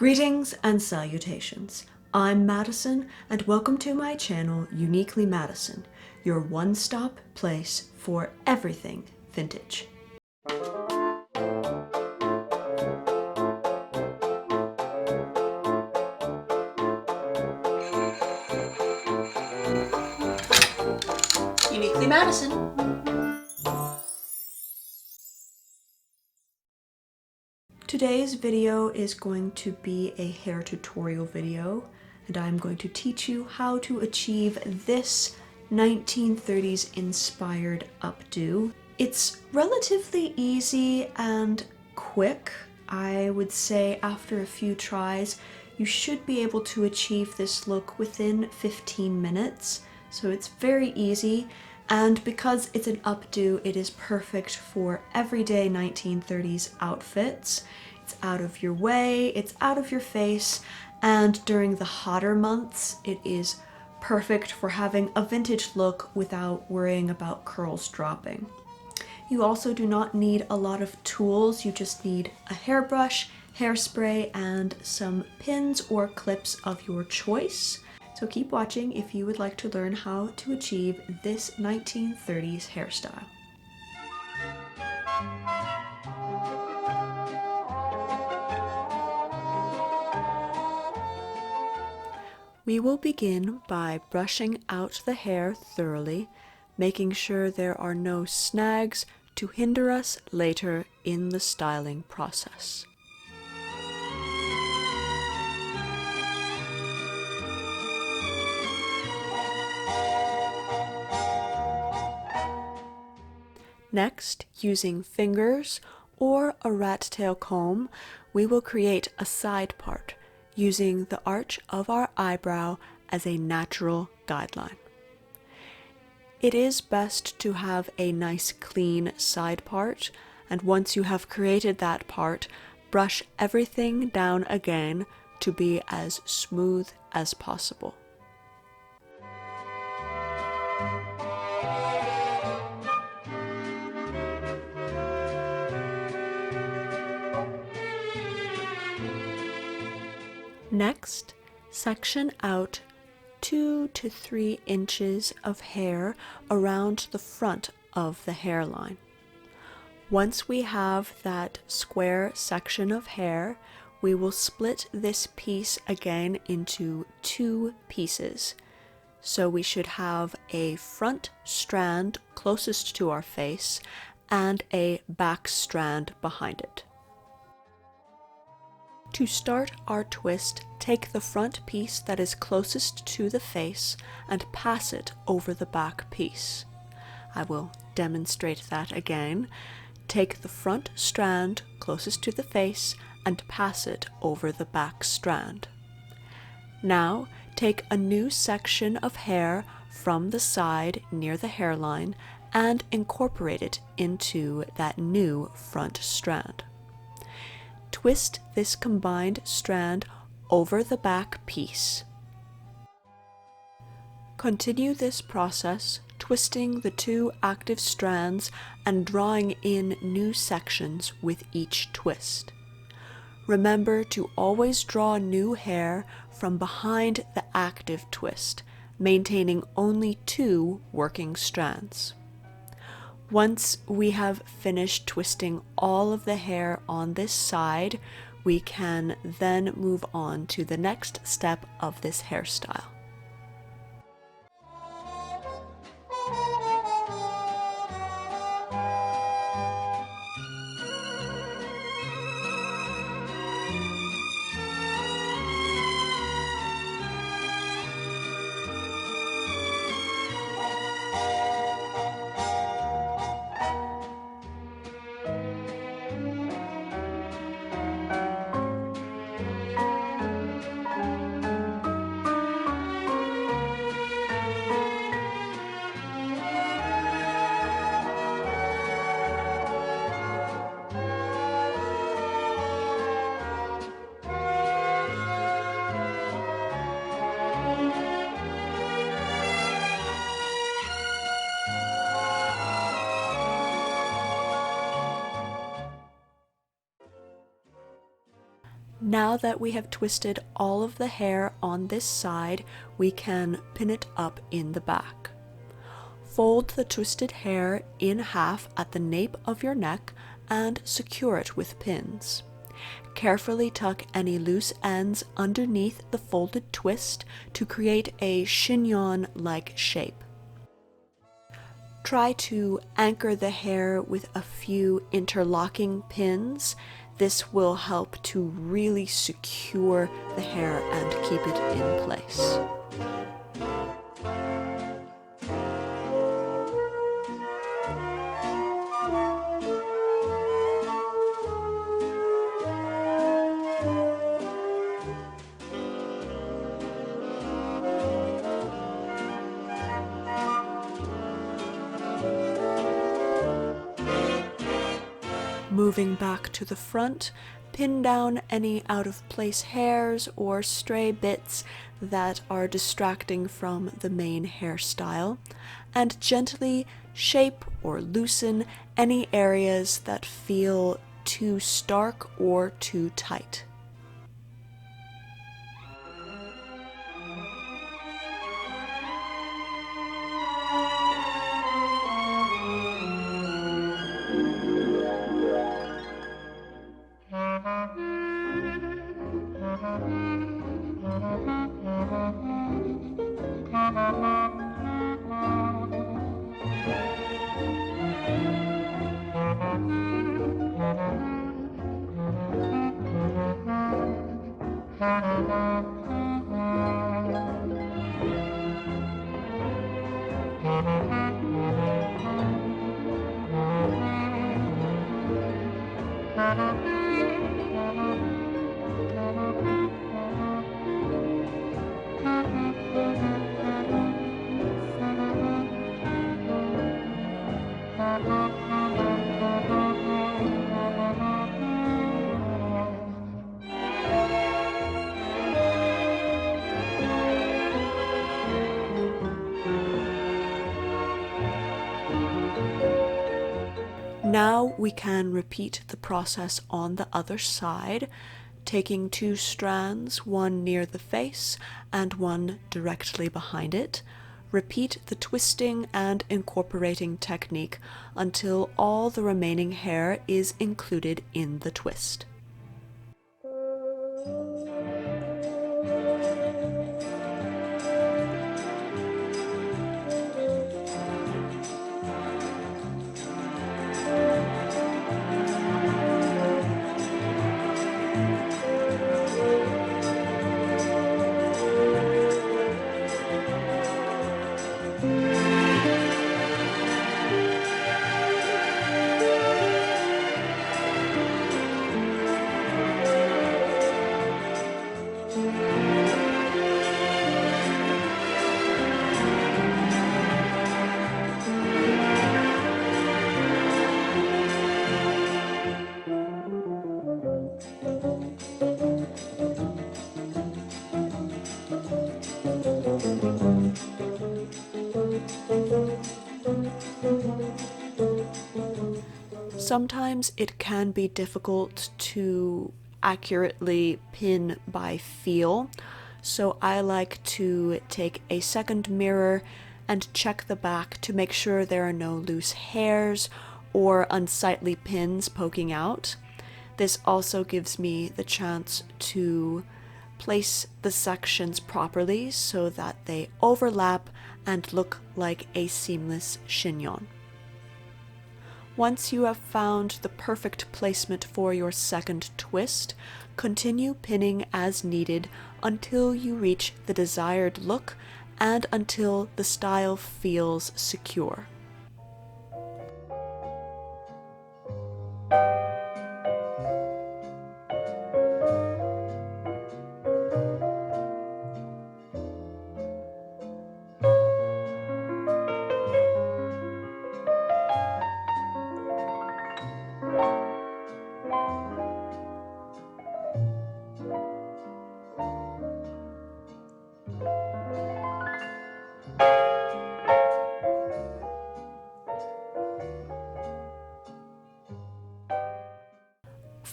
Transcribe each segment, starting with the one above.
Greetings and salutations. I'm Madison and welcome to my channel Uniquely Madison, your one-stop place for everything vintage. Uniquely Madison. Today's video is going to be a hair tutorial video, and I'm going to teach you how to achieve this 1930s inspired updo. It's relatively easy and quick. I would say after a few tries, you should be able to achieve this look within 15 minutes. So it's very easy. And because it's an updo, it is perfect for everyday 1930s outfits. It's out of your way, it's out of your face, and during the hotter months, it is perfect for having a vintage look without worrying about curls dropping. You also do not need a lot of tools, you just need a hairbrush, hairspray, and some pins or clips of your choice. So keep watching if you would like to learn how to achieve this 1930s hairstyle. We will begin by brushing out the hair thoroughly, making sure there are no snags to hinder us later in the styling process. Next, using fingers or a rat tail comb, we will create a side part, using the arch of our eyebrow as a natural guideline. It is best to have a nice clean side part, and once you have created that part, brush everything down again to be as smooth as possible. Next, section out 2 to 3 inches of hair around the front of the hairline. Once we have that square section of hair, we will split this piece again into 2 pieces. So we should have a front strand closest to our face and a back strand behind it. To start our twist, take the front piece that is closest to the face and pass it over the back piece. I will demonstrate that again. Take the front strand closest to the face and pass it over the back strand. Now, take a new section of hair from the side near the hairline and incorporate it into that new front strand. Twist this combined strand over the back piece. Continue this process, twisting the 2 active strands and drawing in new sections with each twist. Remember to always draw new hair from behind the active twist, maintaining only 2 working strands. Once we have finished twisting all of the hair on this side, we can then move on to the next step of this hairstyle. Now that we have twisted all of the hair on this side, we can pin it up in the back. Fold the twisted hair in half at the nape of your neck and secure it with pins. Carefully tuck any loose ends underneath the folded twist to create a chignon-like shape. Try to anchor the hair with a few interlocking pins. This will help to really secure the hair and keep it in place. Moving back to the front, pin down any out-of-place hairs or stray bits that are distracting from the main hairstyle, and gently shape or loosen any areas that feel too stark or too tight. Now we can repeat the process on the other side, taking two strands, one near the face and one directly behind it. Repeat the twisting and incorporating technique until all the remaining hair is included in the twist. Sometimes it can be difficult to accurately pin by feel, so I like to take a second mirror and check the back to make sure there are no loose hairs or unsightly pins poking out. This also gives me the chance to place the sections properly so that they overlap and look like a seamless chignon. Once you have found the perfect placement for your second twist, continue pinning as needed until you reach the desired look and until the style feels secure.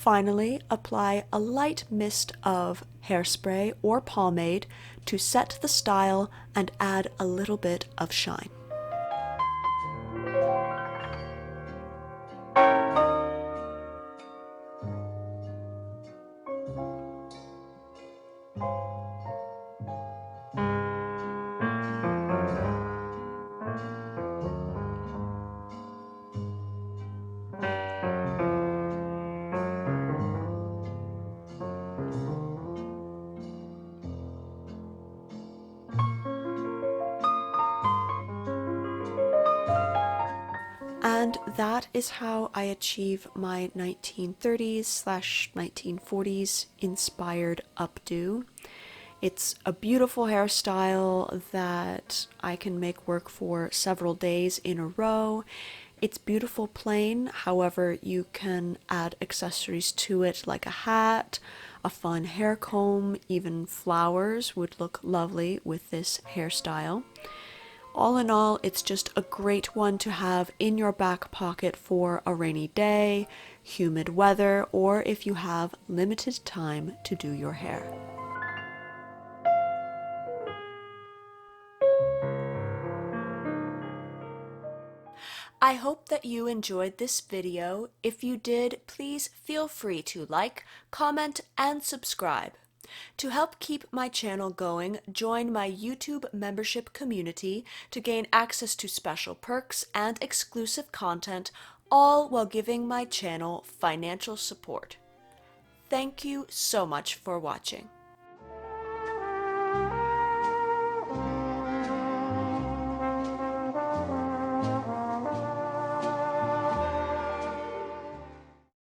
Finally, apply a light mist of hairspray or pomade to set the style and add a little bit of shine. And that is how I achieve my 1930s/1940s inspired updo. It's a beautiful hairstyle that I can make work for several days in a row. It's beautiful plain, however, you can add accessories to it like a hat, a fun hair comb, even flowers would look lovely with this hairstyle. All in all, it's just a great one to have in your back pocket for a rainy day, humid weather, or if you have limited time to do your hair. I hope that you enjoyed this video. If you did, please feel free to like, comment, and subscribe. To help keep my channel going, join my YouTube membership community to gain access to special perks and exclusive content, all while giving my channel financial support. Thank you so much for watching.